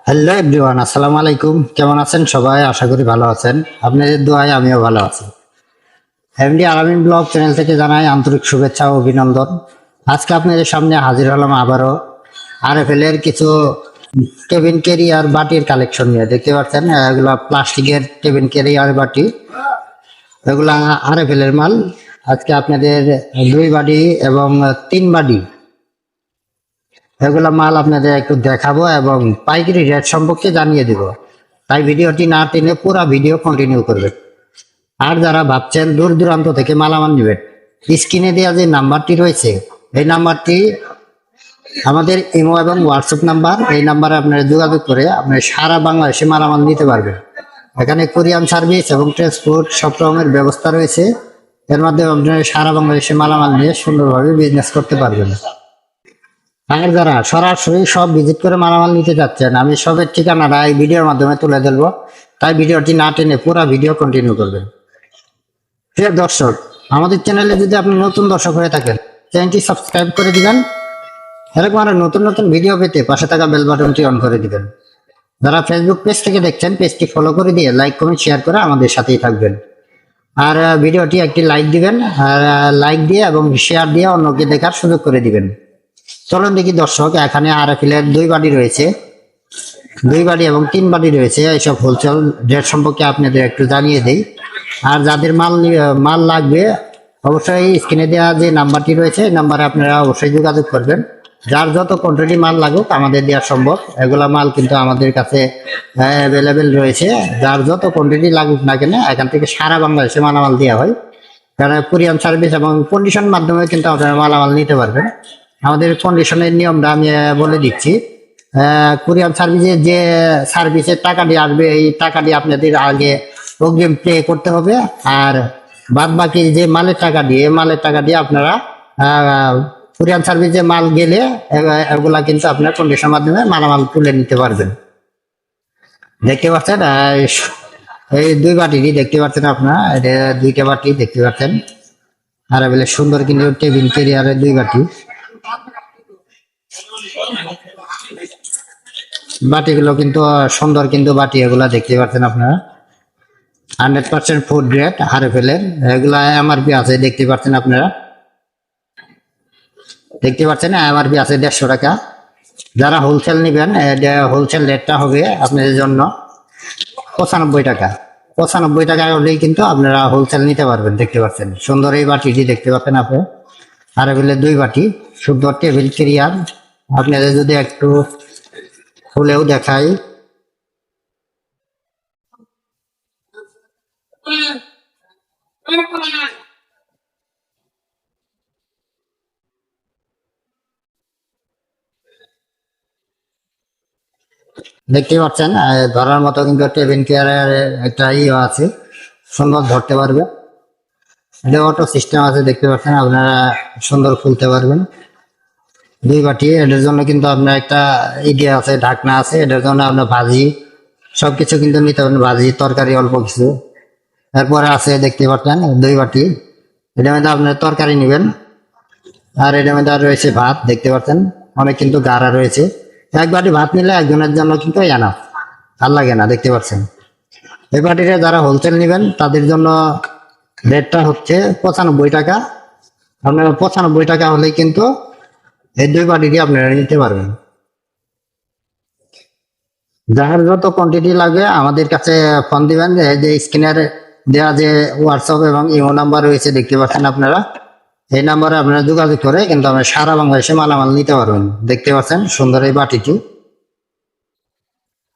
Hello everyone, আসসালামু আলাইকুম। কেমন আছেন সবাই? আশা করি ভালো আছেন। আপনাদের দোয়ায় আমিও ভালো আছি। এমডি আলামিন ব্লগ চ্যানেল থেকে জানাই আন্তরিক শুভেচ্ছা ও অভিনন্দন। আজকে আপনাদের সামনে হাজির হলাম আবারও আরএফএল এর কিছু টেবিল ক্যারিয়ার বাটির কালেকশন নিয়ে। দেখতে পাচ্ছেন এগুলা প্লাস্টিকের টেবিল ক্যারিয়ার বাটি, এগুলা আরএফএল এর মাল। আজকে আপনাদের 2 বাটি এবং 3 বাটি এগুলা মাল আপনাদের একটু দেখাবো এবং পাইকারি রেট সম্পর্কে জানিয়ে দিব। তাই ভিডিওটি না টেনে পুরো ভিডিও কন্টিনিউ করবেন। আর যারা ভাবছেন দূর দূরান্ত থেকে মালামাল নেবেন, স্ক্রিনে দেওয়া যে নাম্বারটি রয়েছে এই নাম্বারটি আমাদের ইমো এবং হোয়াটসঅ্যাপ নাম্বার। এই নাম্বারে আপনারা যোগাযোগ করে আপনারা সারা বাংলাদেশে মালামাল নিতে পারবেন। এখানে কোরিয়ান সার্ভিস এবং ট্রান্সপোর্ট সব রকমের ব্যবস্থা রয়েছে। এর মাধ্যমে আপনারা সারা বাংলাদেশে মালামাল নিয়ে সুন্দরভাবে বিজনেস করতে পারবেন। আর যারা সরাসরি সব ভিজিট করে মালামাল নিতে যাচ্ছেন, আমি সবের ঠিকানাটা এই ভিডিওর মাধ্যমে তুলে ধরবো। তাই ভিডিওটি না টেনে পুরো ভিডিও কন্টিনিউ করবেন। প্রিয় দর্শক, আমাদের চ্যানেলে যদি আপনি নতুন দর্শক হয়ে থাকেন, চ্যানেলটি সাবস্ক্রাইব করে দিবেন। এরকম আরো নতুন নতুন ভিডিও পেতে পাশে থাকা বেল বাটনটি অন করে দিবেন। যারা ফেসবুক পেজ থেকে দেখছেন, পেজটি ফলো করে দিয়ে লাইক কমেন্ট শেয়ার করে আমাদের সাথেই থাকবেন। আর ভিডিওটি একটি লাইক দিবেন, আর লাইক দিয়ে এবং শেয়ার দিয়ে অন্যকে দেখার সুযোগ করে দিবেন। চলুন দেখি দর্শক, এখানে আরএফএল এর 2 বাটি রয়েছে, 2 বাটি এবং 3 বাটি রয়েছে। এইসব হোলসেল রেট সম্পর্কে আপনাদের একটু জানিয়ে দেই। আর যাদের মাল লাগবে অবশ্যই স্ক্রিনে দেওয়া যে নাম্বারটি রয়েছে এই নাম্বারে আপনারা অবশ্যই যোগাযোগ করবেন। যার যত কোয়ান্টিটি মাল লাগুক আমাদের দেওয়া সম্ভব। এগুলা মাল কিন্তু আমাদের কাছে অ্যাভেলেবেল রয়েছে। যার যত কোয়ান্টিটি লাগুক না কেন এখান থেকে সারা বাংলাদেশে মালামাল দেওয়া হয়। কারণ কোরিয়ান সার্ভিস এবং কন্ডিশন মাধ্যমে কিন্তু আপনারা মালামাল নিতে পারবেন। আমাদের কন্ডিশনের নিয়মটা আমি বলে দিচ্ছি। কোরিয়ান সার্ভিসে যে সার্ভিসের টাকাটি আসবে এই টাকাটি আপনাদের আগে অগ্রিম পে করতে হবে। আর বাদ বাকি যে মালের টাকা দিয়ে আপনারা কোরিয়ান সার্ভিসে মাল গেলে এগুলা কিন্তু আপনার কন্ডিশনের মাধ্যমে মালামাল তুলে নিতে পারবেন। দেখতে পাচ্ছেন এই 2 বাটিটি দেখতে পাচ্ছেন আপনারা, এটা 2টা বাটি দেখতে পাচ্ছেন। আর বলে সুন্দর কিন্তু টেবিল ক্যারিয়ারের 2 বাটি। বাটিগুলো কিন্তু সুন্দর, কিন্তু বাটি এগুলা দেখতে পাচ্ছেন আপনারা 100% ফুড গ্রেড আরএফএল এর। এগুলা এমআরপি আছে দেখতে পাচ্ছেন আপনারা, দেখতে পাচ্ছেন এমআরপি আছে 150 টাকা। যারা হোলসেল নেবেন হোলসেল রেটটা হবে আপনাদের জন্য 95 টাকা। 95 টাকা হলেই কিন্তু আপনারা হোলসেল নিতে পারবেন। দেখতে পাচ্ছেন সুন্দর এই বাটিটি দেখতে পাচ্ছেন আপনি, আরএফএল এর 2 বাটি সুন্দর টেবিল ক্যারিয়ার। আপনাদের যদি একটু খুলেও দেখাই, দেখতে পাচ্ছেন ধরার মতো কিন্তু টেবিল চেয়ারের একটা আছে, সুন্দর ধরতে পারবে। এটা অটো সিস্টেম আছে দেখতে পাচ্ছেন, আপনারা সুন্দর খুলতে পারবেন। 2 বাটি, এটার জন্য কিন্তু আপনার একটা ইয়ে আছে, ঢাকনা আছে। এটার জন্য আপনার ভাজি সবকিছু কিন্তু নিতে পারবেন, ভাজি তরকারি অল্প কিছু। এরপরে আছে দেখতে পাচ্ছেন 2 বাটি, এটার মধ্যে আপনার তরকারি নেবেন। আর এটার মধ্যে আর রয়েছে ভাত, দেখতে পাচ্ছেন অনেক কিন্তু গাড়া রয়েছে। 1 বাটি ভাত নিলে একজনের জন্য কিন্তু এনাফ, আর লাগে না। দেখতে পাচ্ছেন এই বাটিটা যারা হোলসেল নেবেন তাদের জন্য রেটটা হচ্ছে 95 টাকা। আপনার 95 টাকা হলেই কিন্তু এই 2 বাটিটি আপনারা নিতে পারবেন। যার যত কোয়ান্টিটি লাগে আমাদের কাছে ফোন দিবেন। এই যে স্ক্রিনের দেওয়া যে হোয়াটসঅ্যাপ এবং ইমো নাম্বার রয়েছে দেখতে পাচ্ছেন আপনারা, এই নাম্বারে আপনারা যোগাযোগ করে কিন্তু আমরা সারা বাংলাদেশে মালামাল নিতে পারবেন। দেখতে পাচ্ছেন সুন্দর এই বাটিটি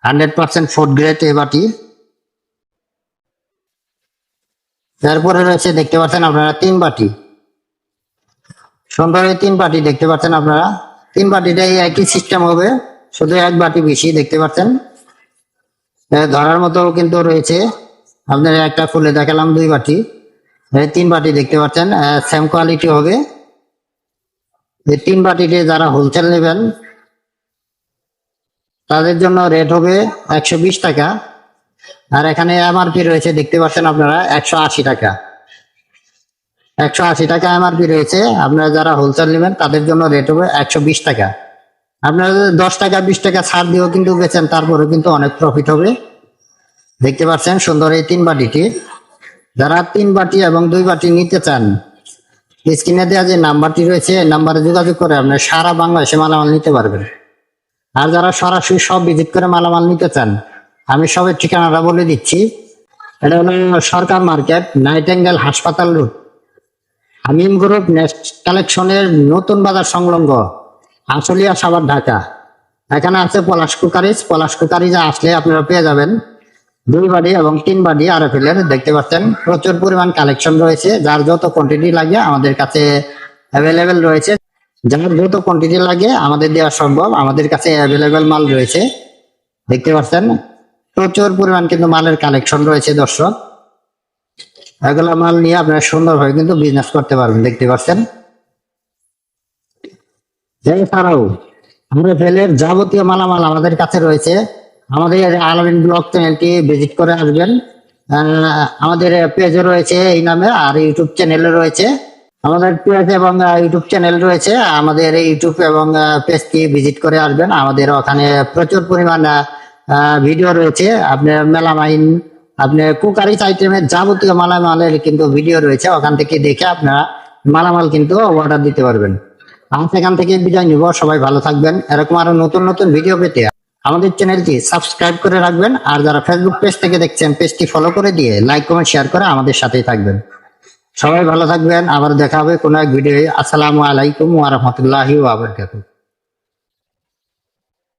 100% ফুড গ্রেড এই বাটি। তারপরে রয়েছে দেখতে পাচ্ছেন আপনারা 3 বাটি, সুন্দর এই 3 বাটি দেখতে পাচ্ছেন আপনারা। 3 বাটিটাই একই সিস্টেম হবে, শুধু 1 বাটি বেশি। দেখতে পাচ্ছেন ধরার মতো কিন্তু রয়েছে। আপনারা একটা খুলে দেখালাম 2 বাটি, এই 3 বাটি দেখতে পাচ্ছেন সেম কোয়ালিটি হবে। এই 3 বাটিতে যারা হোলসেল নেবেন তাদের জন্য রেট হবে 120 টাকা। আর এখানে এমআরপি রয়েছে দেখতে পাচ্ছেন আপনারা 180 টাকা। 180 টাকা এমআরপি রয়েছে। আপনারা যারা হোলসেল নেবেন তাদের জন্য রেট হবে 120 টাকা। আপনারা যদি 10 টাকা 20 টাকা ছাড় দিয়েও কিন্তু বেচেন, তারপরে কিন্তু অনেক প্রফিট হবে। দেখতে পাচ্ছেন সুন্দর এই 3 বাটিটি। যারা 3 বাটি এবং 2 বাটি নিতে চান, স্ক্রিনে দেওয়া যে নাম্বারটি রয়েছে এই নাম্বারে যোগাযোগ করে আপনি সারা বাংলাদেশে মালামাল নিতে পারবেন। আর যারা সরাসরি সব ভিজিট করে মালামাল নিতে চান, আমি সবের ঠিকানাটা বলে দিচ্ছি। এটা হলো সরকার মার্কেট, নাইটেঙ্গেল হাসপাতাল রোড, হামিম গ্রুপ নেক্সট কালেকশনের নতুন বাজার সংলগ্ন, আশুলিয়া সাভার, ঢাকা। এখানে আছে পলাশ কুকারিজ। পলাশ কুকারিজে আসলে আপনারা পেয়ে যাবেন 2 বাটি এবং 3 বাটি RFL এর। দেখতে পাচ্ছেন প্রচুর পরিমাণ কালেকশন রয়েছে। যার যত কোয়ান্টিটি লাগে আমাদের কাছে অ্যাভেলেবেল রয়েছে। যার যত কোয়ান্টিটি লাগে আমাদের দেওয়া সম্ভব, আমাদের কাছে অ্যাভেলেবেল মাল রয়েছে। দেখতে পাচ্ছেন প্রচুর পরিমাণ কিন্তু মালের কালেকশন রয়েছে দর্শক। এগুলা মাল নিয়ে আপনারা সুন্দরভাবে কিন্তু বিজনেস করতে পারবেন। দেখতে পাচ্ছেন এছাড়াও RFL এর যাবতীয় মালামাল আমাদের কাছে রয়েছে। আমাদের আলামিন ব্লগ চ্যানেলটি ভিজিট করে আসবেন। আমাদের পেজও রয়েছে এই নামে, আর ইউটিউব চ্যানেলও রয়েছে। আমাদের পেজ এবং ইউটিউব চ্যানেল রয়েছে। আমাদের ইউটিউব এবং পেজটি ভিজিট করে আসবেন। আমাদের ওখানে প্রচুর পরিমাণ ভিডিও রয়েছে। আপনার মেলামাইন, আপনার কুকারিজ আইটেমের যাবতীয় মালামালের কিন্তু ভিডিও রয়েছে। ওখান থেকে দেখে আপনারা মালামাল কিন্তু অর্ডার দিতে পারবেন। আজ এখান থেকে বিদায় নিব। সবাই ভালো থাকবেন। এরকম আরো নতুন নতুন ভিডিও পেতে আমাদের চ্যানেলটি সাবস্ক্রাইব করে রাখবেন। আর যারা ফেসবুক পেজ থেকে দেখছেন, পেজটি ফলো করে দিয়ে লাইক কমেন্ট শেয়ার করে আমাদের সাথেই থাকবেন। সবাই ভালো থাকবেন। আবার দেখা হবে কোনো এক ভিডিও। আসসালামু আলাইকুম ওয়া রাহমাতুল্লাহি ওয়া বারাকাতুহু।